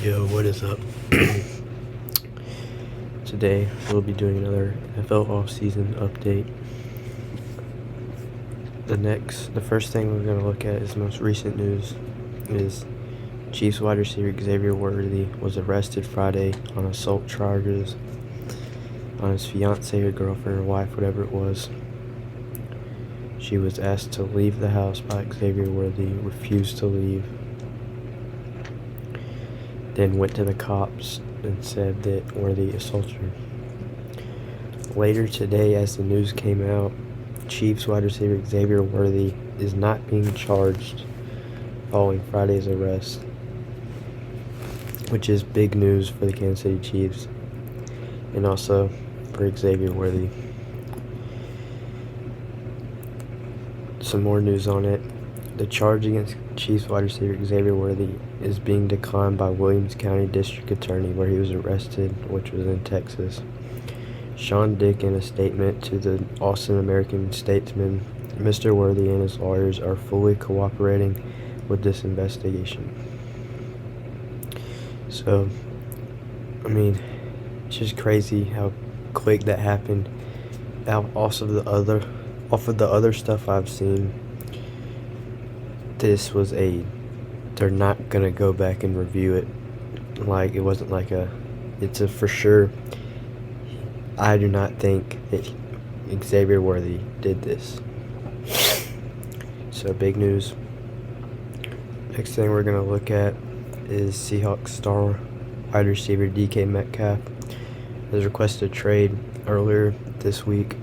Yo, what is up? Today we'll be doing another NFL offseason update. The first thing we're gonna look at is most recent news. Is Chiefs wide receiver Xavier Worthy was arrested Friday on assault charges on his fiancée or girlfriend or wife, whatever it was. She was asked to leave the house by Xavier Worthy, refused to leave. Then went to the cops and said that Worthy assaulted her. Later today, as the news came out, Chiefs wide receiver Xavier Worthy is not being charged following Friday's arrest, which is big news for the Kansas City Chiefs and also for Xavier Worthy. Some more news on it. The charge against Chiefs wide receiver Xavier Worthy is being declined by Williams County District Attorney, where he was arrested, which was in Texas. Sean Dick, in a statement to the Austin American Statesman, Mr. Worthy and his lawyers are fully cooperating with this investigation. So, I mean, it's just crazy how quick that happened. Off of the other stuff I've seen, they're not gonna go back and review it. Like, it wasn't like it's a for sure. I do not think that Xavier Worthy did this. So, big news. Next thing we're gonna look at is Seahawks star wide receiver DK Metcalf has requested a trade earlier this week.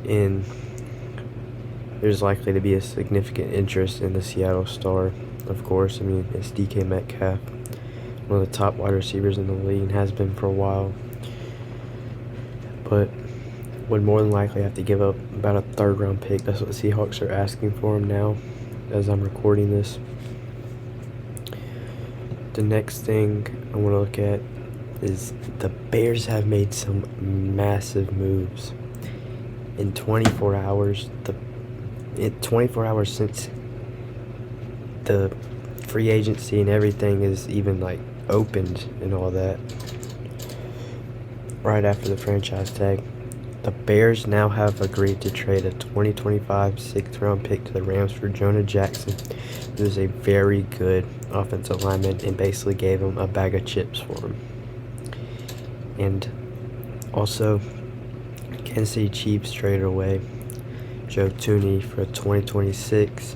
And there's likely to be a significant interest in the Seattle star, of course. I mean, it's DK Metcalf, one of the top wide receivers in the league, and has been for a while. But would more than likely have to give up about a third-round pick. That's what the Seahawks are asking for him now, as I'm recording this. The next thing I want to look at is the Bears have made some massive moves. In 24 hours, 24 hours since the free agency and everything is even like opened and all that, right after the franchise tag, the Bears now have agreed to trade a 2025 6th-round pick to the Rams for Jonah Jackson, who is a very good offensive lineman, and basically gave him a bag of chips for him. And also, Kansas City Chiefs traded away Joe Thuney for a 2026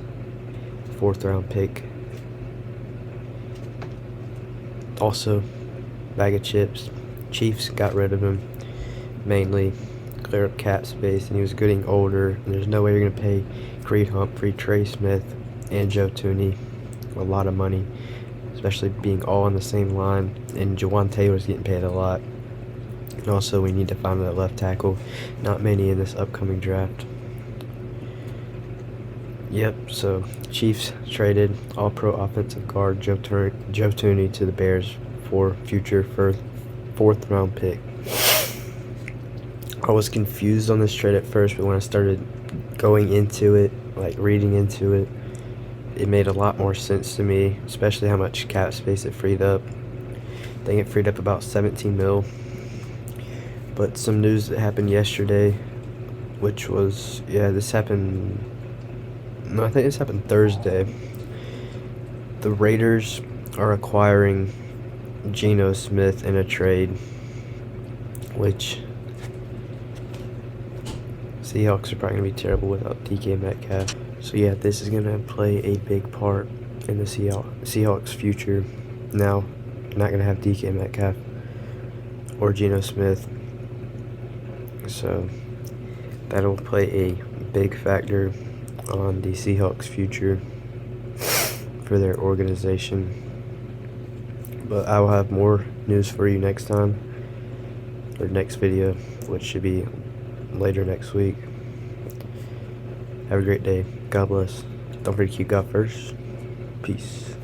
4th-round pick. Also, bag of chips. Chiefs got rid of him, mainly clear up cap space, and he was getting older, and there's no way you're going to pay Creed Humphrey, Trey Smith, and Joe Thuney a lot of money, especially being all on the same line, and Jawan Taylor's getting paid a lot. And also, we need to find a left tackle. Not many in this upcoming draft. Yep, so Chiefs traded all-pro offensive guard Joe Thuney to the Bears for future 4th-round pick. I was confused on this trade at first, but when I started going into it, like reading into it, it made a lot more sense to me, especially how much cap space it freed up. I think it freed up about 17 mil. But some news that happened yesterday, which was, I think this happened Thursday. The Raiders are acquiring Geno Smith in a trade, which Seahawks are probably going to be terrible without DK Metcalf. So this is going to play a big part in the Seahawks' future. Now, they're not going to have DK Metcalf or Geno Smith. So that'll play a big factor on the Seahawks' future for their organization. But I will have more news for you next time, or next video, which should be later next week. Have a great day. God bless. Don't forget to keep God first. Peace.